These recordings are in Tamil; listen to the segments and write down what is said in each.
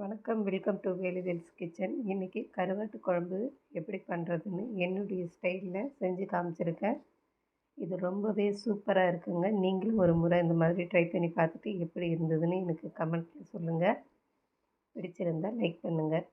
வணக்கம். Welcome to Veluvel's kitchen. இன்றைக்கி கருவாட்டு குழம்பு எப்படி பண்ணுறதுன்னு என்னுடைய ஸ்டைலில் செஞ்சு காமிச்சிருக்கேன். இது ரொம்பவே சூப்பராக இருக்குங்க. நீங்களும் ஒரு முறை இந்த மாதிரி ட்ரை பண்ணி பார்த்துட்டு எப்படி இருந்ததுன்னு எனக்கு கமெண்ட்டில் சொல்லுங்கள். பிடிச்சிருந்தால் லைக் பண்ணுங்கள்.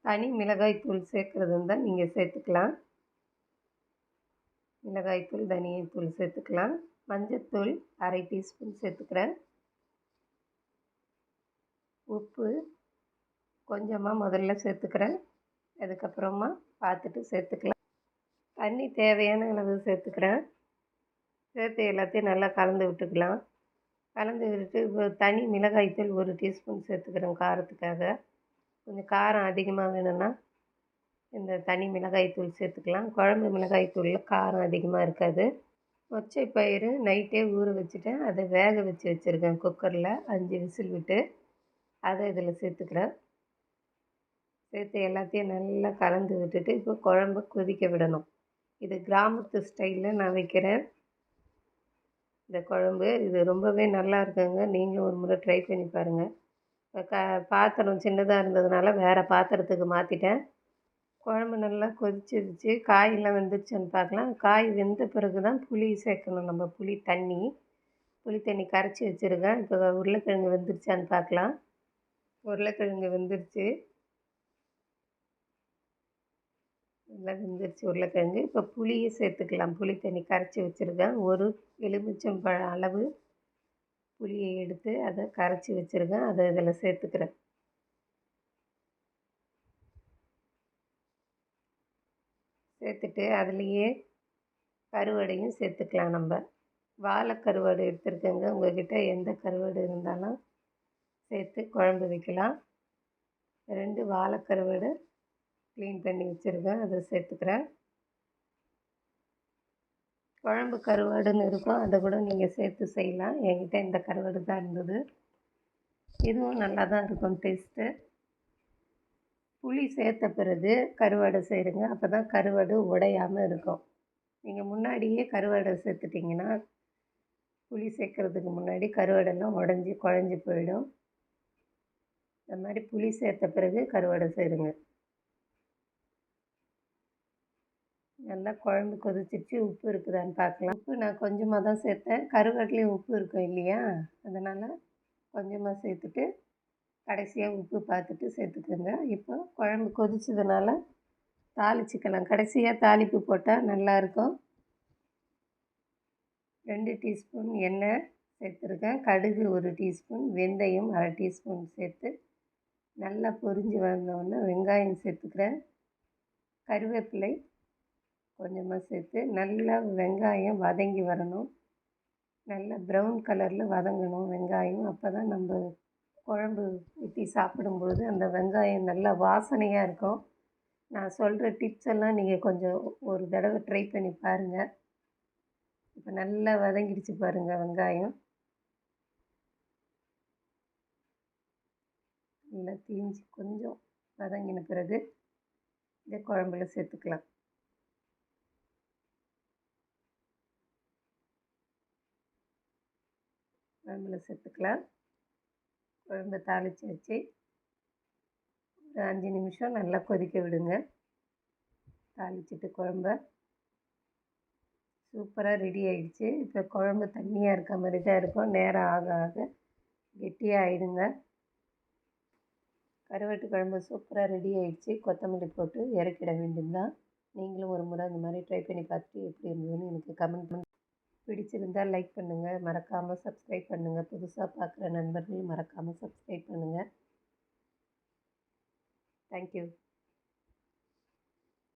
தனி மிளகாய் தூள் சேர்க்குறது இருந்தால் நீங்கள் சேர்த்துக்கலாம். மிளகாய்த்தூள், தனியாத்தூள் சேர்த்துக்கலாம். மஞ்சத்தூள் அரை டீஸ்பூன் சேர்த்துக்கிறேன். உப்பு கொஞ்சமாக முதல்ல சேர்த்துக்கிறேன். அதுக்கப்புறமா பார்த்துட்டு சேர்த்துக்கலாம். தண்ணி தேவையான அளவு சேர்த்துக்கிறேன். சேர்த்து எல்லாத்தையும் நல்லா கலந்து விட்டுக்கலாம். கலந்து விட்டுட்டு இப்போ தனி மிளகாய்த்தூள் 1 டீஸ்பூன் சேர்த்துக்கிறேன் காரத்துக்காக. கொஞ்சம் காரம் அதிகமாக வேணும்னா இந்த தனி மிளகாய்த்தூள் சேர்த்துக்கலாம். குழம்பு மிளகாய்த்தூளில் காரம் அதிகமாக இருக்காது. மொச்சை பயிறு நைட்டே ஊற வச்சுட்டேன். அதை வேக வச்சு வச்சுருக்கேன் குக்கரில் 5 விசில் விட்டு. அதை இதில் சேர்த்துக்கிறேன். சேர்த்து எல்லாத்தையும் நல்லா கலந்து விட்டுட்டு இப்போ குழம்பு கொதிக்க விடணும். இது கிராமத்து ஸ்டைலில் நான் வைக்கிறேன் இந்த குழம்பு. இது ரொம்பவே நல்லா இருக்குங்க. நீங்களும் ஒரு முறை ட்ரை பண்ணி பாருங்கள். பாத்திரம் சின்னதாக இருந்ததுனால வேறு பாத்திரத்துக்கு மாற்றிட்டேன். குழம்பு நல்லா கொதிச்சிருச்சு. காயெல்லாம் வெந்துருச்சான்னு பார்க்கலாம். காய் வெந்த பிறகு தான் புளி சேர்க்கணும். நம்ம புளி தண்ணி கரைச்சி வச்சுருக்கேன். இப்போ உருளைக்கிழங்கு வெந்துருச்சான்னு பார்க்கலாம். உருளைக்கிழங்கு வெந்துருச்சு. நல்லா வெந்துருச்சு உருளைக்கிழங்கு. இப்போ புளியை சேர்த்துக்கலாம். புளி தண்ணி கரைச்சி வச்சுருக்கேன். ஒரு எலுமிச்சம்பழம் அளவு புளியை எடுத்து அதை கரைச்சி வச்சுருக்கேன். அதை இதில் சேர்த்துக்கிறேன். சேர்த்துட்டு அதுலேயே கருவாடையும் சேர்த்துக்கலாம். நம்ம வாழை கருவாடு எடுத்துருக்கேங்க. உங்கள்கிட்ட எந்த கருவாடு இருந்தாலும் சேர்த்து குழம்பு வைக்கலாம். 2 வாழை கருவாடு க்ளீன் பண்ணி வச்சுருக்கேன். அதை சேர்த்துக்கிறேன். குழம்பு கருவாடுன்னு இருக்கும். அதை கூட நீங்கள் சேர்த்து செய்யலாம். என்கிட்ட இந்த கருவாடு தான் இருந்தது. இதுவும் நல்லா தான் இருக்கும் டேஸ்ட்டு. புளி சேர்த்த பிறகு கருவாடை செய்யுங்க. அப்போ தான் கருவாடு உடையாமல் இருக்கும். நீங்கள் முன்னாடியே கருவாடை சேர்த்துட்டிங்கன்னா புளி சேர்க்குறதுக்கு முன்னாடி கருவாடெல்லாம் குழஞ்சி போயிடும். இந்த மாதிரி புளி சேர்த்த பிறகு கருவாடை சேருங்க. நல்லா குழம்பு கொதிச்சிருச்சு. உப்பு இருக்குதான்னு பார்க்கலாம். உப்பு நான் கொஞ்சமாக தான் சேர்த்தேன். கருவாட்டிலையும் உப்பு இருக்கும் இல்லையா, அதனால் கொஞ்சமாக சேர்த்துட்டு கடைசியாக உப்பு பார்த்துட்டு சேர்த்துக்கோங்க. இப்போ குழம்பு கொதிச்சதுனால தாளிச்சிக்கலாம். கடைசியாக தாளிப்பு போட்டால் நல்லாயிருக்கும். 2 டீஸ்பூன் எண்ணெய் சேர்த்துருக்கேன். கடுகு 1 டீஸ்பூன், வெந்தயம் அரை டீஸ்பூன் சேர்த்து நல்லா பொரிஞ்சு வந்தோடனே வெங்காயம் சேர்த்துக்கிறேன். கருவேப்பிலை கொஞ்சமாக சேர்த்து நல்லா வெங்காயம் வதங்கி வரணும். நல்லா ப்ரௌன் கலரில் வதங்கணும் வெங்காயம். அப்போ தான் நம்ம குழம்பு ஊற்றி சாப்பிடும்போது அந்த வெங்காயம் நல்லா வாசனையாக இருக்கும். நான் சொல்கிற டிப்ஸ் எல்லாம் நீங்கள் கொஞ்சம் ஒரு தடவை ட்ரை பண்ணி பாருங்கள். இப்போ நல்லா வதங்கிடுச்சு பாருங்கள் வெங்காயம். நல்லா தீஞ்சு கொஞ்சம் வதங்கின பிறகு இந்த குழம்புல சேர்த்துக்கலாம். குழம்பு தாளித்து வச்சு ஒரு 5 நிமிஷம் நல்லா கொதிக்க விடுங்க. தாளிச்சிட்டு குழம்ப சூப்பராக ரெடி ஆகிடுச்சு. இப்போ குழம்பு தண்ணியாக இருக்க மாதிரி தான் இருக்கும். நேரம் ஆக ஆக கெட்டியாக ஆகிடுங்க. கருவாட்டு குழம்பு சூப்பராக ரெடி ஆகிடுச்சு. கொத்தமல்லி போட்டு இறக்கிட வேண்டியது தான். நீங்களும் ஒரு முறை இந்த மாதிரி ட்ரை பண்ணி பார்த்துட்டு எப்படி இருந்ததுன்னு எனக்கு கமெண்ட் பண்ணி பிடிச்சிருந்தால் லைக் பண்ணுங்கள், மறக்காமல் சப்ஸ்கிரைப் பண்ணுங்கள். புதுசாக பார்க்குற நண்பர்கள் மறக்காமல் சப்ஸ்கிரைப் பண்ணுங்கள். தேங்க்யூ.